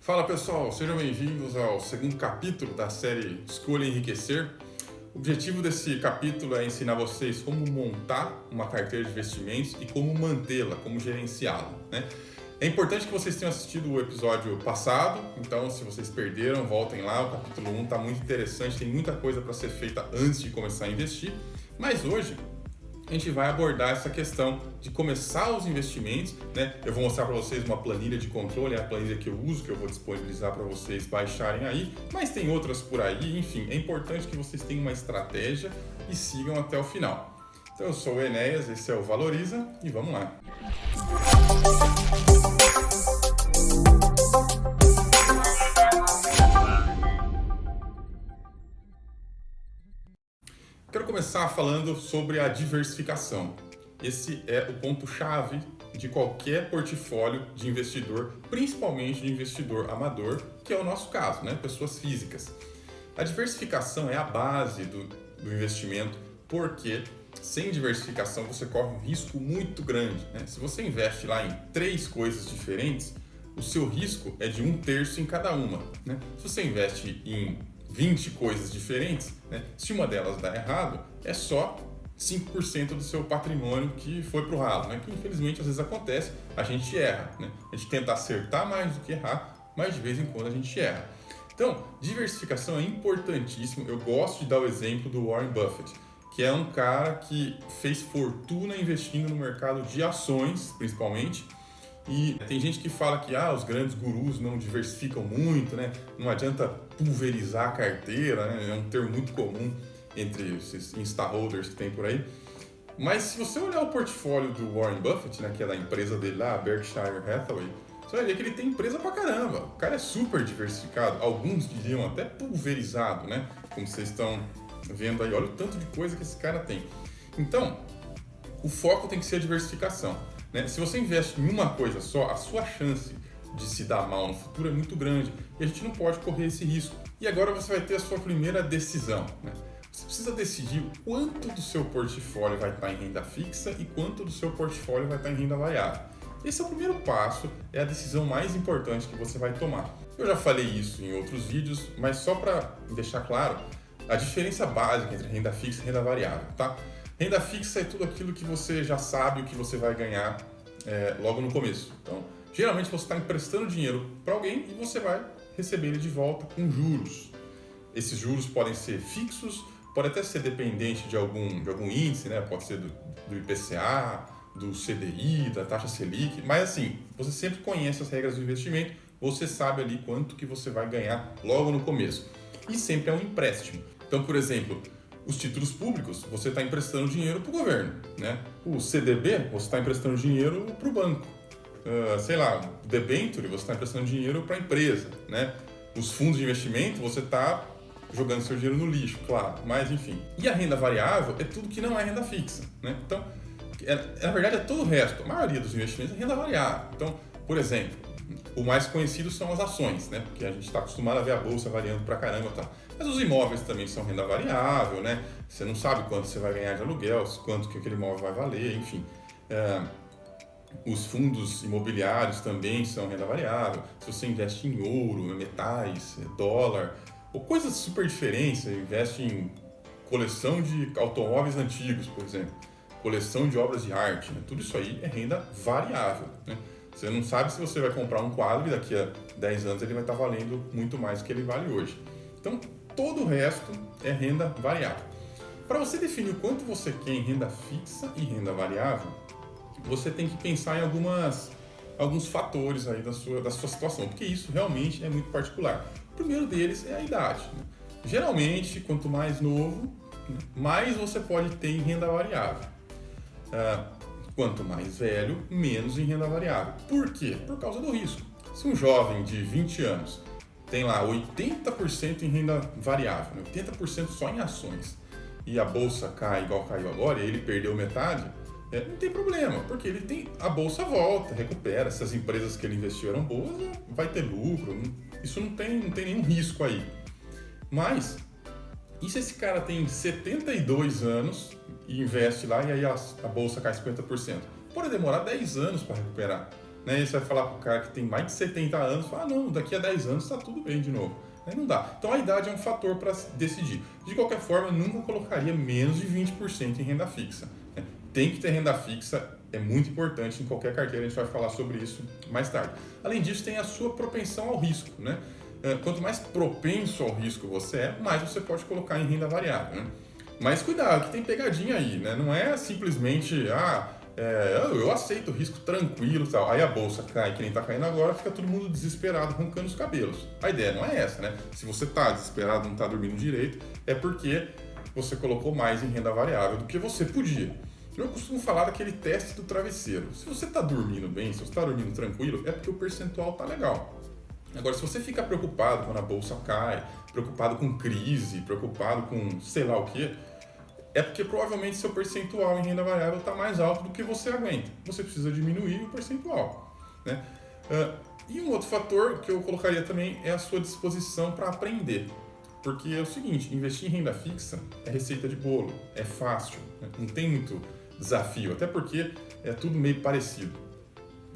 Fala pessoal, sejam bem-vindos ao segundo capítulo da série Escolha Enriquecer. O objetivo desse capítulo é ensinar vocês como montar uma carteira de investimentos e como mantê-la, como gerenciá-la, né? É importante que vocês tenham assistido o episódio passado, então se vocês perderam, voltem lá, o capítulo 1 está muito interessante, tem muita coisa para ser feita antes de começar a investir, mas hoje a gente vai abordar essa questão de começar os investimentos, né? Eu vou mostrar para vocês uma planilha de controle, é a planilha que eu uso, que eu vou disponibilizar para vocês baixarem aí, mas tem outras por aí, enfim, é importante que vocês tenham uma estratégia e sigam até o final. Então eu sou o Enéas, esse é o Valoriza e vamos lá. Quero começar falando sobre a diversificação. Esse é o ponto-chave de qualquer portfólio de investidor, principalmente de investidor amador, que é o nosso caso, né? Pessoas físicas. A diversificação é a base do investimento, porque sem diversificação você corre um risco muito grande, né? Se você investe lá em 3 coisas diferentes, o seu risco é de 1/3 em cada uma, né? Se você investe em 20 coisas diferentes, né? Se uma delas dá errado, é só 5% do seu patrimônio que foi para o ralo, né? Que infelizmente às vezes acontece, a gente erra, né? A gente tenta acertar mais do que errar, mas de vez em quando a gente erra. Então, diversificação é importantíssimo. Eu gosto de dar o exemplo do Warren Buffett, que é um cara que fez fortuna investindo no mercado de ações, principalmente. E tem gente que fala que os grandes gurus não diversificam muito, né? Não adianta pulverizar a carteira, né? É um termo muito comum entre esses instaholders que tem por aí. Mas se você olhar o portfólio do Warren Buffett, né, que é da empresa dele lá, a Berkshire Hathaway, você vai ver que ele tem empresa pra caramba. O cara é super diversificado, alguns diriam até pulverizado, né? Como vocês estão vendo aí, olha o tanto de coisa que esse cara tem. Então, o foco tem que ser a diversificação, né? Se você investe em uma coisa só, a sua chance de se dar mal no futuro é muito grande e a gente não pode correr esse risco. E agora você vai ter a sua primeira decisão, né? Você precisa decidir quanto do seu portfólio vai estar em renda fixa e quanto do seu portfólio vai estar em renda variável. Esse é o primeiro passo, é a decisão mais importante que você vai tomar. Eu já falei isso em outros vídeos, mas só para deixar claro, a diferença básica entre renda fixa e renda variável, tá? Renda fixa é tudo aquilo que você já sabe o que você vai ganhar logo no começo. Então, geralmente você está emprestando dinheiro para alguém e você vai receber ele de volta com juros. Esses juros podem ser fixos, pode até ser dependente de algum índice, né? Pode ser do IPCA, do CDI, da taxa Selic, mas assim, você sempre conhece as regras do investimento, você sabe ali quanto que você vai ganhar logo no começo. E sempre é um empréstimo. Então, por exemplo, os títulos públicos, você está emprestando dinheiro para o governo, né? O CDB, você está emprestando dinheiro para o banco. O debenture, você está emprestando dinheiro para a empresa, né? Os fundos de investimento, você está jogando seu dinheiro no lixo, claro, mas enfim. E a renda variável é tudo que não é renda fixa, né? Então, na verdade, é todo o resto. A maioria dos investimentos é renda variável. Então, por exemplo, o mais conhecido são as ações, né? Porque a gente está acostumado a ver a bolsa variando pra caramba e tal. Mas os imóveis também são renda variável, né? Você não sabe quanto você vai ganhar de aluguel, quanto que aquele imóvel vai valer, enfim. Os fundos imobiliários também são renda variável. Se você investe em ouro, metais, dólar, ou coisas super diferentes, você investe em coleção de automóveis antigos, por exemplo, coleção de obras de arte, né? Tudo isso aí é renda variável, né? Você não sabe se você vai comprar um quadro e daqui a 10 anos ele vai estar valendo muito mais do que ele vale hoje. Então, todo o resto é renda variável. Para você definir o quanto você quer em renda fixa e renda variável, você tem que pensar em alguns fatores aí da sua situação, porque isso realmente é muito particular. O primeiro deles é a idade, né? Geralmente, quanto mais novo, mais você pode ter em renda variável. Quanto mais velho, menos em renda variável. Por quê? Por causa do risco. Se um jovem de 20 anos tem lá 80% em renda variável, 80% só em ações, e a bolsa cai igual caiu agora, e ele perdeu metade, não tem problema, porque a bolsa volta, recupera. Se as empresas que ele investiu eram boas, vai ter lucro, isso não tem nenhum risco aí. Mas, e se esse cara tem 72 anos e investe lá e aí a bolsa cai 50%? Pode demorar 10 anos para recuperar. né? E você vai falar para o cara que tem mais de 70 anos, fala, não, daqui a 10 anos está tudo bem de novo. Aí não dá. Então a idade é um fator para decidir. De qualquer forma, eu nunca colocaria menos de 20% em renda fixa, né? Tem que ter renda fixa, é muito importante em qualquer carteira, a gente vai falar sobre isso mais tarde. Além disso, tem a sua propensão ao risco, né? Quanto mais propenso ao risco você é, mais você pode colocar em renda variável, né? Mas cuidado, que tem pegadinha aí, né? Não é simplesmente, eu aceito o risco tranquilo e tal. Aí a bolsa cai, que nem tá caindo agora, fica todo mundo desesperado, roncando os cabelos. A ideia não é essa, né? Se você tá desesperado, não tá dormindo direito, é porque você colocou mais em renda variável do que você podia. Eu costumo falar daquele teste do travesseiro. Se você tá dormindo bem, se você tá dormindo tranquilo, é porque o percentual tá legal. Agora, se você fica preocupado quando a bolsa cai, preocupado com crise, preocupado com sei lá o quê, é porque provavelmente seu percentual em renda variável está mais alto do que você aguenta. Você precisa diminuir o percentual, né? E um outro fator que eu colocaria também é a sua disposição para aprender. Porque é o seguinte, investir em renda fixa é receita de bolo, é fácil, né? Não tem muito desafio, até porque é tudo meio parecido.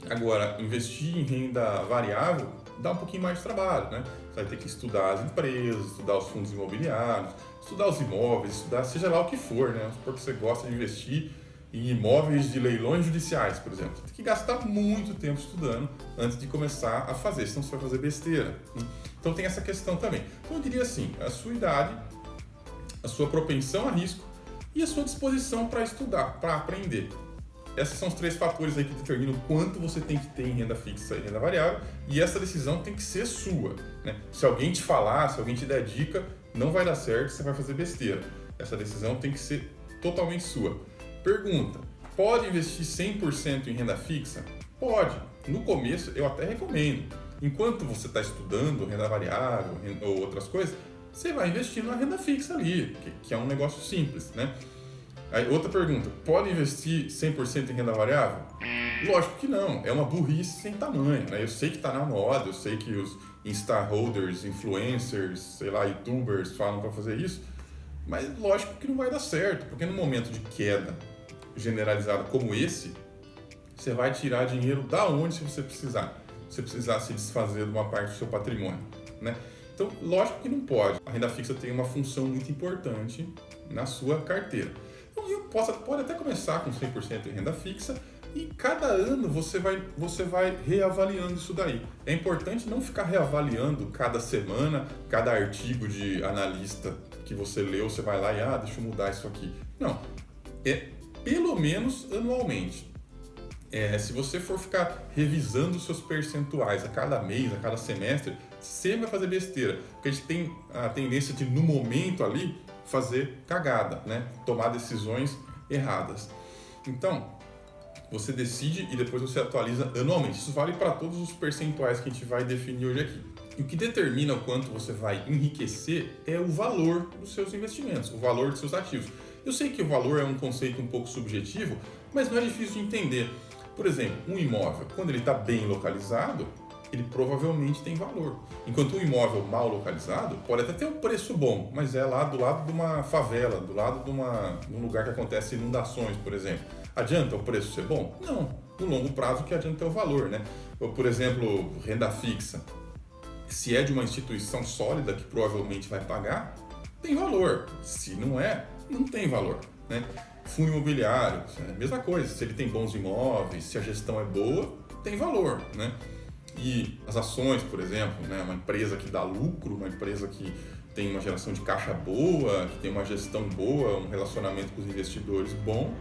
Agora, investir em renda variável dá um pouquinho mais de trabalho, né? Você vai ter que estudar as empresas, estudar os fundos imobiliários, estudar os imóveis, estudar seja lá o que for, né? Vamos supor que você gosta de investir em imóveis de leilões judiciais, por exemplo. Você tem que gastar muito tempo estudando antes de começar a fazer, senão você vai fazer besteira, né? Então tem essa questão também. Então eu diria assim, a sua idade, a sua propensão a risco e a sua disposição para estudar, para aprender. Esses são os 3 fatores aí que determinam quanto você tem que ter em renda fixa e renda variável, e essa decisão tem que ser sua, né? Se alguém te falar, se alguém te der dica, não vai dar certo, você vai fazer besteira. Essa decisão tem que ser totalmente sua. Pergunta: pode investir 100% em renda fixa? Pode. No começo eu até recomendo. Enquanto você está estudando renda variável ou outras coisas, você vai investir na renda fixa ali, que é um negócio simples, né? Aí, outra pergunta, pode investir 100% em renda variável? Lógico que não, é uma burrice sem tamanho, né? Eu sei que está na moda, eu sei que os Instaholders, influencers, sei lá, youtubers falam para fazer isso, mas lógico que não vai dar certo, porque no momento de queda generalizada como esse, você vai tirar dinheiro da onde se você precisar? Se você precisar se desfazer de uma parte do seu patrimônio, né? Então, lógico que não pode. A renda fixa tem uma função muito importante na sua carteira. Pode até começar com 100% em renda fixa e cada ano você vai reavaliando isso daí. É importante não ficar reavaliando cada semana, cada artigo de analista que você leu, você vai lá e deixa eu mudar isso aqui. Não, é pelo menos anualmente. Se você for ficar revisando os seus percentuais a cada mês, a cada semestre, você vai fazer besteira. Porque a gente tem a tendência de, no momento ali, fazer cagada, né? Tomar decisões erradas. Então, você decide e depois você atualiza anualmente. Isso vale para todos os percentuais que a gente vai definir hoje aqui. E o que determina o quanto você vai enriquecer é o valor dos seus investimentos, o valor dos seus ativos. Eu sei que o valor é um conceito um pouco subjetivo, mas não é difícil de entender. Por exemplo, um imóvel, quando ele está bem localizado, ele provavelmente tem valor. Enquanto um imóvel mal localizado pode até ter um preço bom, mas é lá do lado de uma favela, do lado de um lugar que acontece inundações, por exemplo. Adianta o preço ser bom? Não. No longo prazo, o que adianta é o valor, né? Ou, por exemplo, renda fixa. Se é de uma instituição sólida que provavelmente vai pagar, tem valor. Se não é, não tem valor, né? Fundo imobiliário, é a mesma coisa. Se ele tem bons imóveis, se a gestão é boa, tem valor, né? E as ações, por exemplo, né? Uma empresa que dá lucro, uma empresa que tem uma geração de caixa boa, que tem uma gestão boa, um relacionamento com os investidores bom,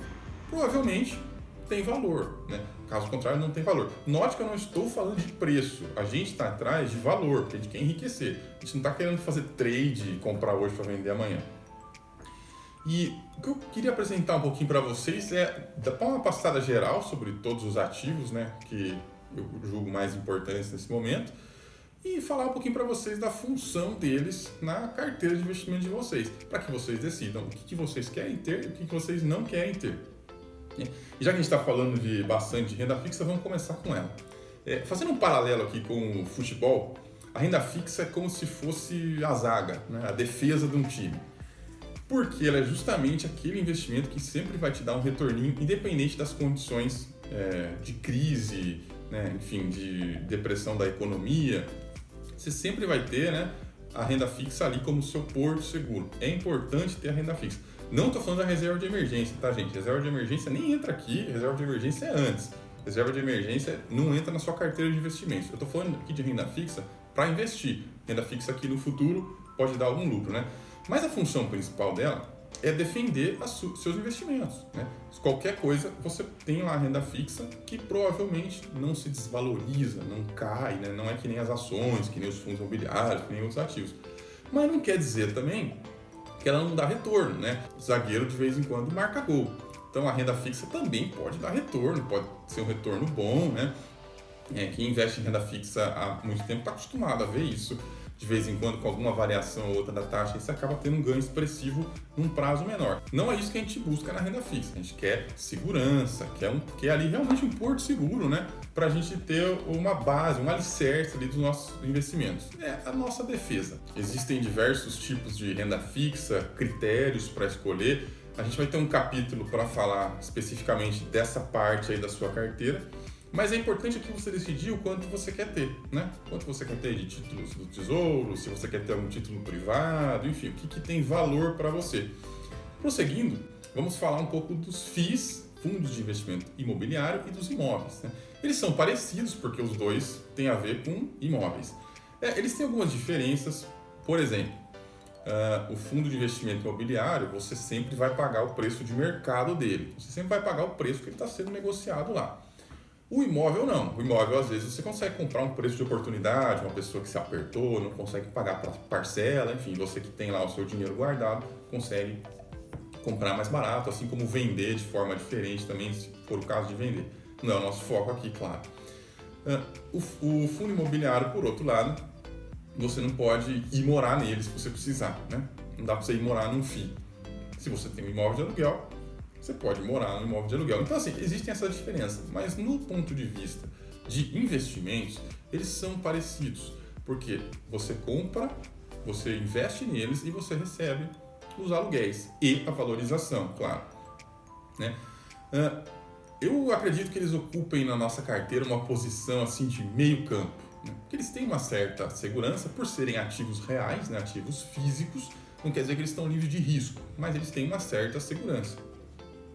provavelmente tem valor, né? Caso contrário, não tem valor. Note que eu não estou falando de preço, a gente está atrás de valor, porque a gente quer enriquecer. A gente não está querendo fazer trade e comprar hoje para vender amanhã. E o que eu queria apresentar um pouquinho para vocês é dar uma passada geral sobre todos os ativos, né, que eu julgo mais importantes nesse momento, e falar um pouquinho para vocês da função deles na carteira de investimento de vocês, para que vocês decidam o que vocês querem ter e o que vocês não querem ter. E já que a gente está falando de bastante renda fixa, vamos começar com ela. Fazendo um paralelo aqui com o futebol, a renda fixa é como se fosse a zaga, né, a defesa de um time. Porque ela é justamente aquele investimento que sempre vai te dar um retorninho, independente das condições de crise, né, enfim, de depressão da economia, você sempre vai ter, né, a renda fixa ali como seu porto seguro. É importante ter a renda fixa. Não estou falando da reserva de emergência, tá, gente? Reserva de emergência nem entra aqui, reserva de emergência é antes. Reserva de emergência não entra na sua carteira de investimentos. Eu estou falando aqui de renda fixa para investir. Renda fixa aqui no futuro pode dar algum lucro, né? Mas a função principal dela é defender seus investimentos, né? Qualquer coisa, você tem lá a renda fixa que provavelmente não se desvaloriza, não cai, né? Não é que nem as ações, que nem os fundos imobiliários, que nem outros ativos. Mas não quer dizer também que ela não dá retorno, né? O zagueiro de vez em quando marca gol. Então a renda fixa também pode dar retorno, pode ser um retorno bom, né? Quem investe em renda fixa há muito tempo está acostumado a ver isso. De vez em quando, com alguma variação ou outra da taxa, você acaba tendo um ganho expressivo num prazo menor. Não é isso que a gente busca na renda fixa. A gente quer segurança, quer ali realmente um porto seguro, né? Para a gente ter uma base, um alicerce ali dos nossos investimentos. É a nossa defesa. Existem diversos tipos de renda fixa, critérios para escolher. A gente vai ter um capítulo para falar especificamente dessa parte aí da sua carteira. Mas é importante aqui você decidir o quanto você quer ter, né? Quanto você quer ter de títulos do Tesouro, se você quer ter algum título privado, enfim, o que tem valor para você. Prosseguindo, vamos falar um pouco dos FIIs, Fundos de Investimento Imobiliário, e dos imóveis, né? Eles são parecidos porque os dois têm a ver com imóveis. Eles têm algumas diferenças, por exemplo, o fundo de investimento imobiliário, você sempre vai pagar o preço de mercado dele, você sempre vai pagar o preço que ele está sendo negociado lá. O imóvel não. O imóvel, às vezes, você consegue comprar um preço de oportunidade, uma pessoa que se apertou, não consegue pagar para parcela, enfim, você que tem lá o seu dinheiro guardado, consegue comprar mais barato, assim como vender de forma diferente também, se for o caso de vender. Não é o nosso foco aqui, claro. O fundo imobiliário, por outro lado, você não pode ir morar nele se você precisar, né? Não dá para você ir morar num FII. Se você tem um imóvel de aluguel, você pode morar no imóvel de aluguel. Então, assim, existem essas diferenças, mas no ponto de vista de investimentos, eles são parecidos, porque você compra, você investe neles e você recebe os aluguéis e a valorização, claro, né? Eu acredito que eles ocupem na nossa carteira uma posição assim de meio campo, né? Porque eles têm uma certa segurança por serem ativos reais, né? Ativos físicos, não quer dizer que eles estão livres de risco, mas eles têm uma certa segurança,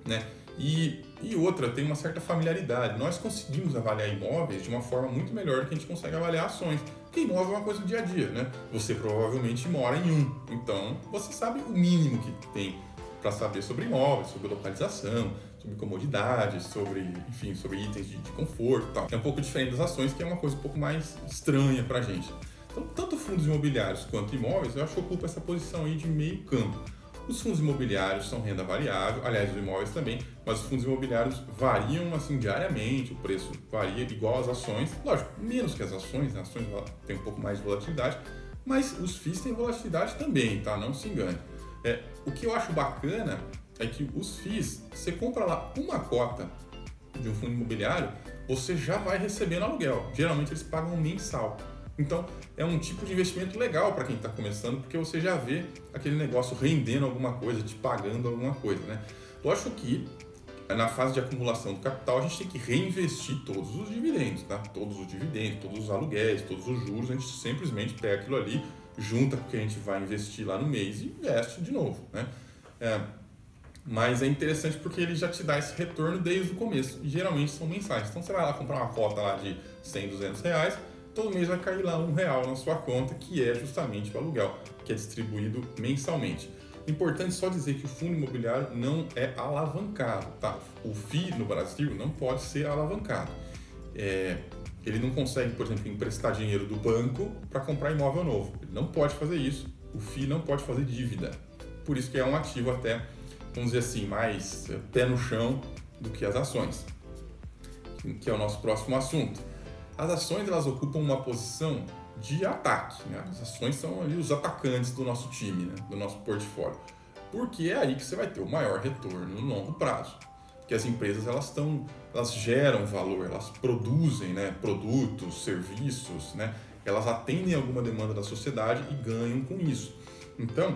né? E outra, tem uma certa familiaridade. Nós conseguimos avaliar imóveis de uma forma muito melhor do que a gente consegue avaliar ações. Porque imóvel é uma coisa do dia a dia, né? Você provavelmente mora em um, então você sabe o mínimo que tem para saber sobre imóveis, sobre localização, sobre comodidade, sobre, enfim, sobre itens de conforto e tal. É um pouco diferente das ações, que é uma coisa um pouco mais estranha para a gente. Então, tanto fundos imobiliários quanto imóveis, eu acho que ocupa essa posição aí de meio campo. Os fundos imobiliários são renda variável, aliás, os imóveis também, mas os fundos imobiliários variam assim diariamente, o preço varia igual às ações, lógico, menos que as ações, né? As ações têm um pouco mais de volatilidade, mas os FIIs têm volatilidade também, tá? Não se engane. O que eu acho bacana é que os FIIs, você compra lá uma cota de um fundo imobiliário, você já vai recebendo aluguel. Geralmente eles pagam mensal. Então, é um tipo de investimento legal para quem está começando, porque você já vê aquele negócio rendendo alguma coisa, te pagando alguma coisa, né? Lógico que na fase de acumulação do capital, a gente tem que reinvestir todos os dividendos, tá? Todos os dividendos, todos os aluguéis, todos os juros, a gente simplesmente pega aquilo ali, junta com o que a gente vai investir lá no mês e investe de novo, né? Mas é interessante porque ele já te dá esse retorno desde o começo, e geralmente são mensais. Então, você vai lá comprar uma cota lá de 100, 200 reais, todo mês vai cair lá R$1 na sua conta, que é justamente o aluguel, que é distribuído mensalmente. Importante só dizer que o fundo imobiliário não é alavancado, tá? O FII no Brasil não pode ser alavancado. Ele não consegue, por exemplo, emprestar dinheiro do banco para comprar imóvel novo. Ele não pode fazer isso. O FII não pode fazer dívida. Por isso que é um ativo até, vamos dizer assim, mais pé no chão do que as ações, que é o nosso próximo assunto. As ações, elas ocupam uma posição de ataque, né? As ações são ali os atacantes do nosso time, né? Do nosso portfólio, porque é aí que você vai ter o maior retorno no longo prazo. Porque as empresas, elas geram valor, elas produzem, né, produtos, serviços, né? Elas atendem alguma demanda da sociedade e ganham com isso. Então,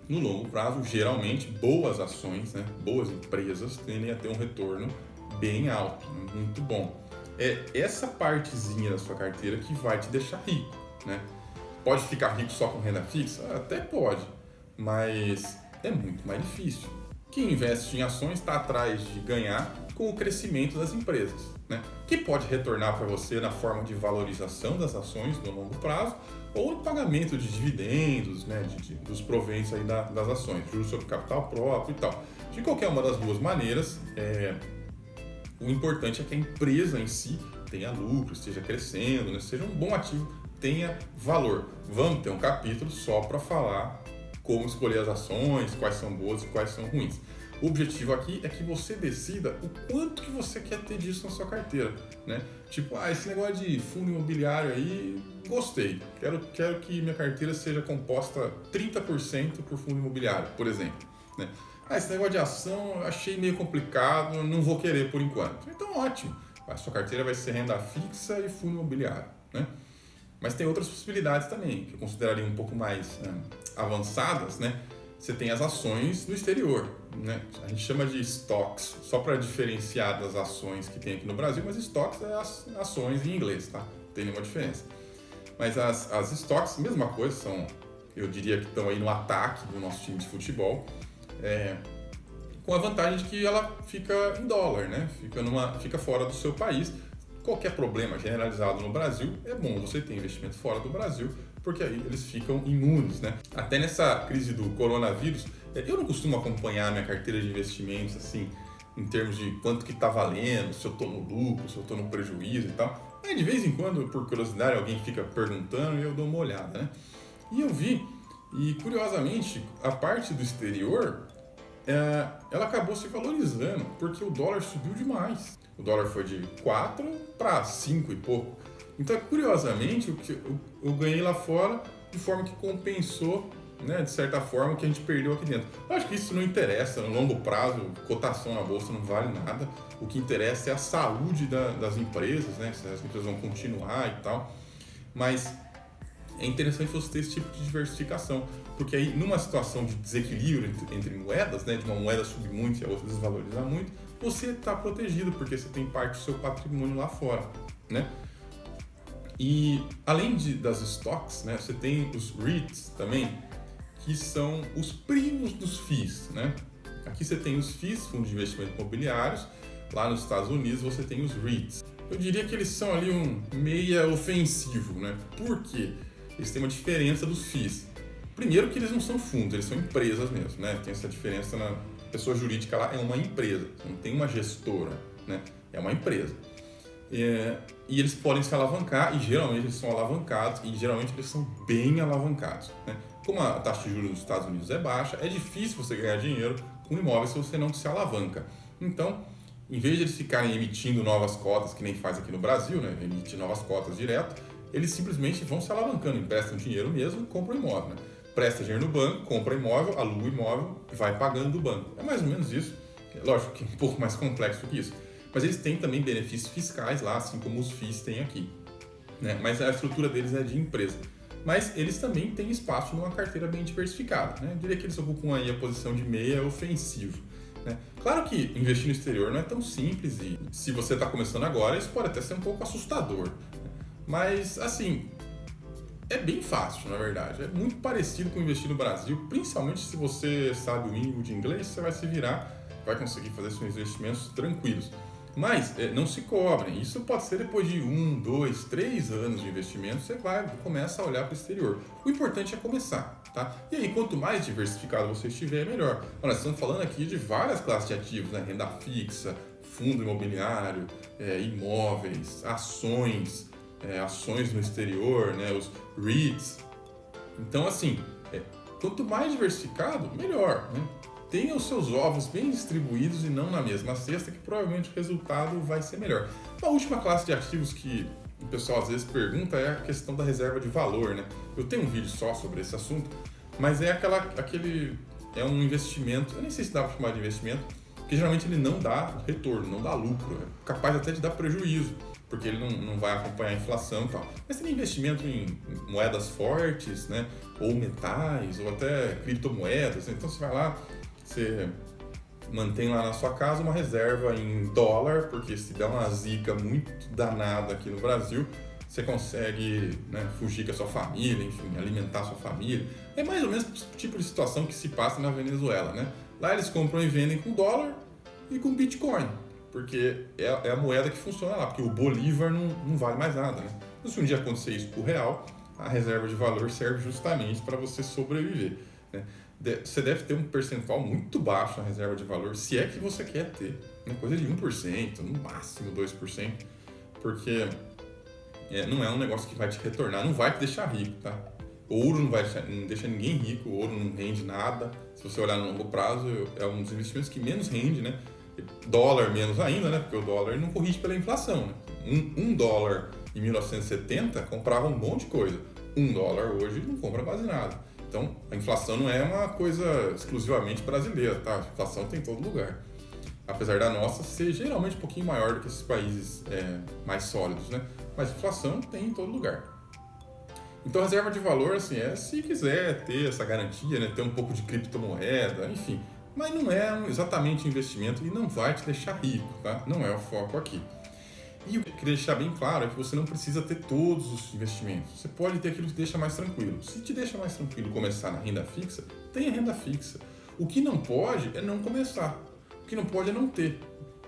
no longo prazo, geralmente, boas ações, né, boas empresas tendem a ter um retorno bem alto, muito bom. é essa partezinha da sua carteira que vai te deixar rico, né? Pode ficar rico só com renda fixa? Até pode, mas é muito mais difícil. Quem investe em ações está atrás de ganhar com o crescimento das empresas, né? Que pode retornar para você na forma de valorização das ações no longo prazo ou no pagamento de dividendos, né? Dos proventos aí das ações, juros sobre capital próprio e tal. De qualquer uma das duas maneiras, o importante é que a empresa em si tenha lucro, esteja crescendo, né? Seja um bom ativo, tenha valor. Vamos ter um capítulo só para falar como escolher as ações, quais são boas e quais são ruins. O objetivo aqui é que você decida o quanto que você quer ter disso na sua carteira, né? Tipo, esse negócio de fundo imobiliário aí, gostei. Quero que minha carteira seja composta 30% por fundo imobiliário, por exemplo, né? Esse negócio de ação eu achei meio complicado, não vou querer por enquanto. Então, ótimo. A sua carteira vai ser renda fixa e fundo imobiliário, né? Mas tem outras possibilidades também, que eu consideraria um pouco mais avançadas, né? Você tem as ações no exterior, né? A gente chama de stocks, só para diferenciar das ações que tem aqui no Brasil, mas stocks é as ações em inglês, tá? Não tem nenhuma diferença. Mas as stocks, mesma coisa, são, eu diria que estão aí no ataque do nosso time de futebol, com a vantagem de que ela fica em dólar, né? Fica fora do seu país. Qualquer problema generalizado no Brasil, é bom você ter investimento fora do Brasil, porque aí eles ficam imunes, né? Até nessa crise do coronavírus, eu não costumo acompanhar a minha carteira de investimentos, assim, em termos de quanto que tá valendo, se eu tô no lucro, se eu tô no prejuízo e tal. Aí, de vez em quando, por curiosidade, alguém fica perguntando e eu dou uma olhada, né? E eu vi, e curiosamente, a parte do exterior, ela acabou se valorizando, porque o dólar subiu demais. O dólar foi de 4 para 5 e pouco. Então, curiosamente, eu ganhei lá fora de forma que compensou, né, de certa forma, o que a gente perdeu aqui dentro. Eu acho que isso não interessa. No longo prazo, cotação na bolsa não vale nada. O que interessa é a saúde das empresas, né, se as empresas vão continuar e tal. Mas é interessante você ter esse tipo de diversificação, porque aí, numa situação de desequilíbrio entre moedas, né, de uma moeda subir muito e a outra desvalorizar muito, você está protegido, porque você tem parte do seu patrimônio lá fora, né? E além das stocks, né, você tem os REITs também, que são os primos dos FIIs, né? Aqui você tem os FIIs, Fundos de Investimento Imobiliários, lá nos Estados Unidos você tem os REITs. Eu diria que eles são ali um meia ofensivo, né? Por quê? Eles têm uma diferença dos FIIs. Primeiro que eles não são fundos, eles são empresas mesmo, né? Tem essa diferença na pessoa jurídica lá, é uma empresa, não tem uma gestora, né? É uma empresa. E eles podem se alavancar, e geralmente eles são alavancados, e geralmente eles são bem alavancados, né? Como a taxa de juros nos Estados Unidos é baixa, é difícil você ganhar dinheiro com imóveis se você não se alavanca. Então, em vez de eles ficarem emitindo novas cotas, que nem faz aqui no Brasil, né? Emite novas cotas direto, eles simplesmente vão se alavancando, emprestam dinheiro mesmo e compram imóvel, né? Presta dinheiro no banco, compra imóvel, aluga o imóvel e vai pagando do banco. É mais ou menos isso. Lógico que é um pouco mais complexo que isso. Mas eles têm também benefícios fiscais lá, assim como os FIIs têm aqui, né? Mas a estrutura deles é de empresa. Mas eles também têm espaço numa carteira bem diversificada, né? Eu diria que eles ocupam aí a posição de meia ofensivo, né? Claro que investir no exterior não é tão simples e se você está começando agora, isso pode até ser um pouco assustador, né? Mas, assim, é bem fácil, na verdade. É muito parecido com investir no Brasil, principalmente se você sabe o mínimo de inglês, você vai se virar, vai conseguir fazer seus investimentos tranquilos. Mas não se cobrem. Isso pode ser depois de 1, 2, 3 anos de investimento, você começa a olhar para o exterior. O importante é começar, tá? E aí, quanto mais diversificado você estiver, melhor. Nós estamos falando aqui de várias classes de ativos, né? Renda fixa, fundo imobiliário, imóveis, ações, ações no exterior, né? Os REITs. Então, assim, quanto mais diversificado, melhor, né? Tenha os seus ovos bem distribuídos e não na mesma cesta, que provavelmente o resultado vai ser melhor. A última classe de ativos que o pessoal às vezes pergunta é a questão da reserva de valor, né? Eu tenho um vídeo só sobre esse assunto, mas é é um investimento, eu nem sei se dá para chamar de investimento, porque geralmente ele não dá retorno, não dá lucro, é capaz até de dar prejuízo, porque ele não vai acompanhar a inflação e tal. Mas tem investimento em moedas fortes, né? Ou metais, ou até criptomoedas, né? Então você vai lá, você mantém lá na sua casa uma reserva em dólar, porque se der uma zica muito danada aqui no Brasil, você consegue, né, fugir com a sua família, enfim, alimentar a sua família. É mais ou menos o tipo de situação que se passa na Venezuela, né? Lá eles compram e vendem com dólar e com Bitcoin, porque é a moeda que funciona lá, porque o Bolívar não vale mais nada, né? Então, se um dia acontecer isso com o real, a reserva de valor serve justamente para você sobreviver, né? Você deve ter um percentual muito baixo na reserva de valor, se é que você quer ter, né? Coisa de 1%, no máximo 2%, porque não é um negócio que vai te retornar, não vai te deixar rico, tá? Ouro não deixa ninguém rico, ouro não rende nada. Se você olhar no longo prazo, é um dos investimentos que menos rende, né? Dólar menos ainda, né? Porque o dólar não corrige pela inflação, né? Um dólar em 1970 comprava um monte de coisa. Um dólar hoje não compra quase nada. Então, a inflação não é uma coisa exclusivamente brasileira, tá? A inflação tem em todo lugar. Apesar da nossa ser geralmente um pouquinho maior do que esses países mais sólidos, né? Mas a inflação tem em todo lugar. Então, a reserva de valor, assim, se quiser ter essa garantia, né? Ter um pouco de criptomoeda, enfim. Mas não é exatamente um investimento e não vai te deixar rico, tá? Não é o foco aqui. E o que eu queria deixar bem claro é que você não precisa ter todos os investimentos. Você pode ter aquilo que te deixa mais tranquilo. Se te deixa mais tranquilo começar na renda fixa, tenha renda fixa. O que não pode é não começar. O que não pode é não ter,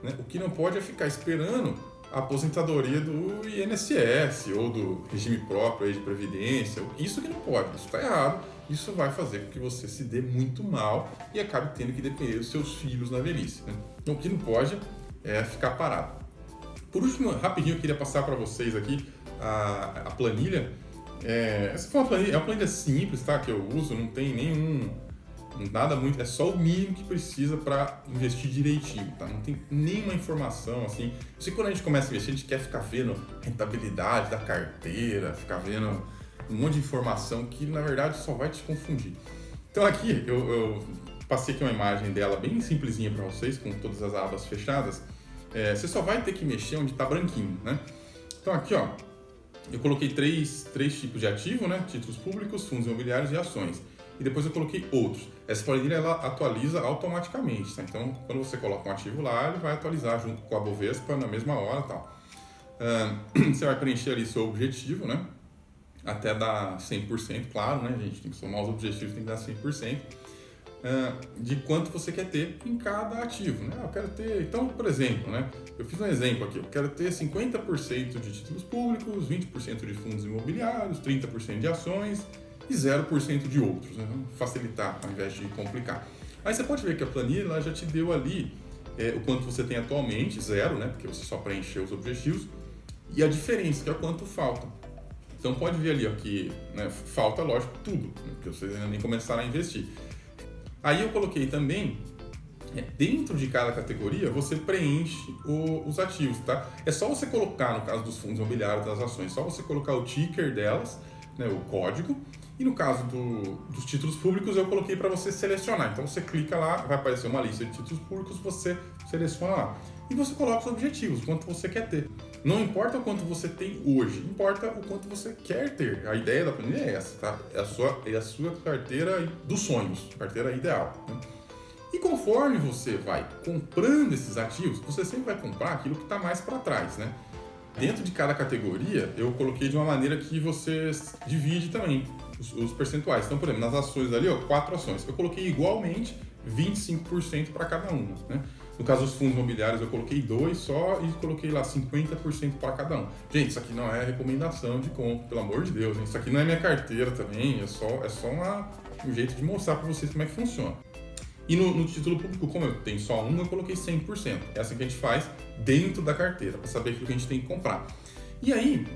né? O que não pode é ficar esperando a aposentadoria do INSS ou do regime próprio aí de previdência. Isso que não pode, isso está errado. Isso vai fazer com que você se dê muito mal e acabe tendo que depender dos seus filhos na velhice, né? Então, o que não pode é ficar parado. Por último, rapidinho, eu queria passar para vocês aqui a planilha. Essa foi uma planilha simples, tá? Que eu uso, não tem nada muito, é só o mínimo que precisa para investir direitinho, tá? Não tem nenhuma informação, assim. Eu sei que quando a gente começa a investir, a gente quer ficar vendo rentabilidade da carteira, ficar vendo um monte de informação que, na verdade, só vai te confundir. Então, aqui, eu passei aqui uma imagem dela bem simplesinha para vocês, com todas as abas fechadas. Você só vai ter que mexer onde está branquinho, né? Então aqui, ó, eu coloquei três tipos de ativo, né? Títulos públicos, fundos imobiliários e ações. E depois eu coloquei outros. Essa planilha ela atualiza automaticamente, tá? Então, quando você coloca um ativo lá, ele vai atualizar junto com a Bovespa na mesma hora, e tal. Você vai preencher ali seu objetivo, né? Até dar 100%, claro, né, gente? Tem que somar os objetivos, tem que dar 100%. De quanto você quer ter em cada ativo, né? Eu quero ter, então, por exemplo, né? Eu fiz um exemplo aqui, eu quero ter 50% de títulos públicos, 20% de fundos imobiliários, 30% de ações e 0% de outros, né? Facilitar ao invés de complicar. Aí você pode ver que a planilha ela já te deu ali o quanto você tem atualmente, 0, né? Porque você só preencheu os objetivos, e a diferença, que é o quanto falta. Então pode ver ali ó, que né, falta, lógico, tudo, né? Porque vocês ainda nem começaram a investir. Aí eu coloquei também, dentro de cada categoria, você preenche os ativos, tá? É só você colocar, no caso dos fundos imobiliários, das ações, só você colocar o ticker delas, né, o código, e no caso dos títulos públicos eu coloquei para você selecionar. Então você clica lá, vai aparecer uma lista de títulos públicos, você seleciona lá. E você coloca os objetivos, quanto você quer ter. Não importa o quanto você tem hoje, importa o quanto você quer ter. A ideia da planilha é essa, tá? É a sua carteira dos sonhos, carteira ideal, né? E conforme você vai comprando esses ativos, você sempre vai comprar aquilo que está mais para trás, né? Dentro de cada categoria, eu coloquei de uma maneira que você divide também os percentuais. Então, por exemplo, nas ações ali, ó, 4 ações. Eu coloquei igualmente 25% para cada uma, né? No caso dos fundos imobiliários, eu coloquei 2 só e coloquei lá 50% para cada um. Gente, isso aqui não é recomendação de compra, pelo amor de Deus, hein? Isso aqui não é minha carteira também, é só um jeito de mostrar para vocês como é que funciona. E no título público, como eu tenho só um, eu coloquei 100%. É assim que a gente faz dentro da carteira, para saber aquilo que a gente tem que comprar. E aí,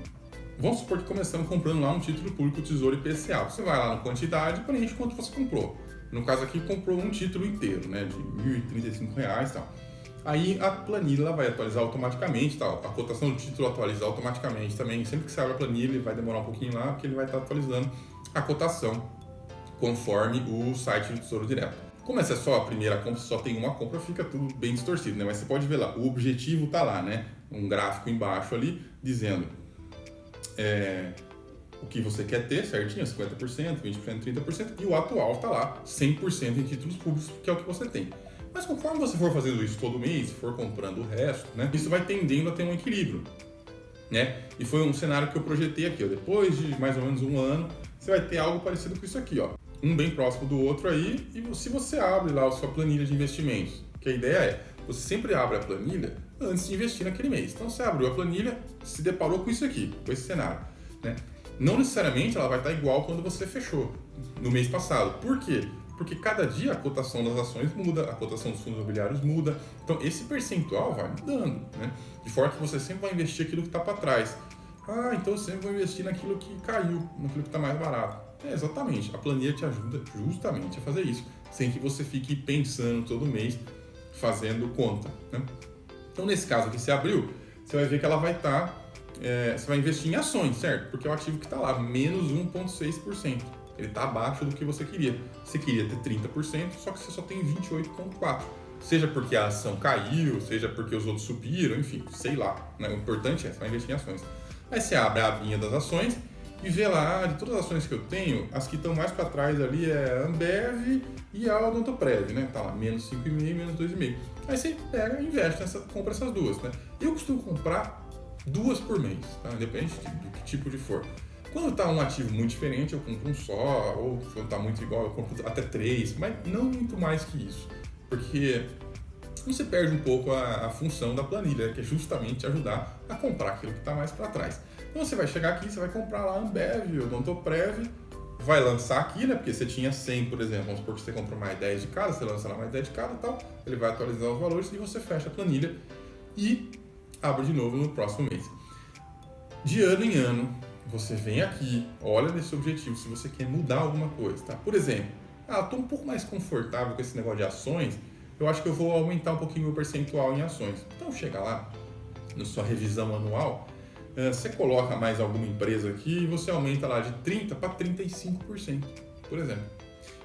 vamos supor que começamos comprando lá um título público Tesouro IPCA. Você vai lá na quantidade e preenche quanto você comprou. No caso aqui, comprou um título inteiro, né, de R$ 1.035 e tal. Aí a planilha ela vai atualizar automaticamente, tal. A cotação do título atualiza automaticamente também. Sempre que você abre a planilha, ele vai demorar um pouquinho lá, porque ele vai estar atualizando a cotação conforme o site do Tesouro Direto. Como essa é só a primeira compra, só tem uma compra, fica tudo bem distorcido, né? Mas você pode ver lá, o objetivo está lá, né? Um gráfico embaixo ali, dizendo o que você quer ter certinho, 50%, 20%, 30%, e o atual está lá, 100% em títulos públicos, que é o que você tem. Mas conforme você for fazendo isso todo mês, for comprando o resto, né, isso vai tendendo a ter um equilíbrio, né? E foi um cenário que eu projetei aqui, ó. Depois de mais ou menos um ano, você vai ter algo parecido com isso aqui, ó. Um bem próximo do outro aí, e se você abre lá a sua planilha de investimentos, que a ideia é, você sempre abre a planilha antes de investir naquele mês. Então você abriu a planilha, se deparou com isso aqui, com esse cenário, né? Não necessariamente ela vai estar igual quando você fechou no mês passado. Por quê? Porque cada dia a cotação das ações muda, a cotação dos fundos imobiliários muda. Então esse percentual vai mudando, né? De forma que você sempre vai investir aquilo que está para trás. Ah, então eu sempre vou investir naquilo que caiu, naquilo que está mais barato. Exatamente, a planilha te ajuda justamente a fazer isso, sem que você fique pensando todo mês, fazendo conta, né? Então nesse caso aqui, você abriu, você vai ver que ela vai estar, você vai investir em ações, certo? Porque é o ativo que está lá, menos 1,6%. Ele está abaixo do que você queria. Você queria ter 30%, só que você só tem 28,4%. Seja porque a ação caiu, seja porque os outros subiram, enfim, sei lá, né? O importante é você vai investir em ações. Aí você abre a abinha das ações e vê lá, de todas as ações que eu tenho, as que estão mais para trás ali é a Ambev e a Odontoprev, né? Tá lá, menos 5,5, menos 2,5. Aí você pega e investe, compra essas duas, né? Eu costumo comprar 2 por mês, tá? Independente do que tipo de for. Quando está um ativo muito diferente, eu compro um só, ou quando está muito igual, eu compro até 3, mas não muito mais que isso. Porque você perde um pouco a função da planilha, que é justamente ajudar a comprar aquilo que está mais para trás. Então você vai chegar aqui, você vai comprar lá a Ambev, o Odontoprev, vai lançar aqui, né? Porque você tinha 100, por exemplo, vamos supor que você comprou mais 10 de cada, você lança lá mais 10 de cada e tal, ele vai atualizar os valores e você fecha a planilha e abre de novo no próximo mês. De ano em ano, você vem aqui, olha nesse objetivo, se você quer mudar alguma coisa, tá? Por exemplo, eu estou um pouco mais confortável com esse negócio de ações, eu acho que eu vou aumentar um pouquinho o meu percentual em ações. Então chega lá, na sua revisão anual, você coloca mais alguma empresa aqui e você aumenta lá de 30% para 35%, por exemplo.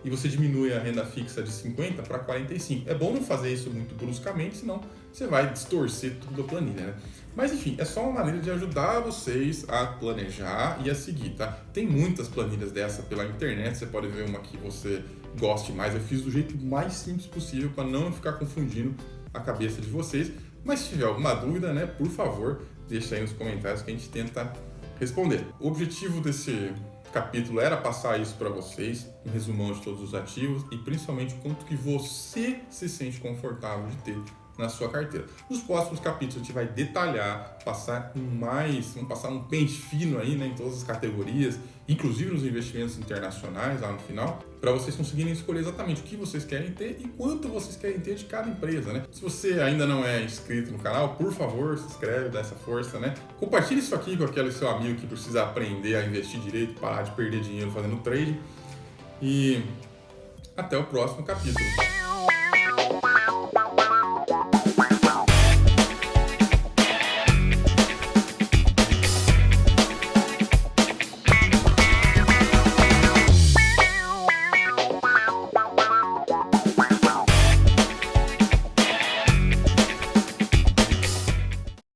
E você diminui a renda fixa de 50% para 45%. É bom não fazer isso muito bruscamente, senão você vai distorcer tudo a planilha, né? Mas enfim, é só uma maneira de ajudar vocês a planejar e a seguir, tá? Tem muitas planilhas dessa pela internet, você pode ver uma que você goste mais. Eu fiz do jeito mais simples possível para não ficar confundindo a cabeça de vocês. Mas se tiver alguma dúvida, né, por favor, deixa aí nos comentários que a gente tenta responder. O objetivo desse capítulo era passar isso para vocês, um resumão de todos os ativos e principalmente o quanto que você se sente confortável de ter na sua carteira. Nos próximos capítulos a gente vai detalhar, vamos passar um pente fino aí, né, em todas as categorias, inclusive nos investimentos internacionais lá no final, para vocês conseguirem escolher exatamente o que vocês querem ter e quanto vocês querem ter de cada empresa, né? Se você ainda não é inscrito no canal, por favor, se inscreve, dá essa força, né? Compartilhe isso aqui com aquele seu amigo que precisa aprender a investir direito, parar de perder dinheiro fazendo trade e até o próximo capítulo.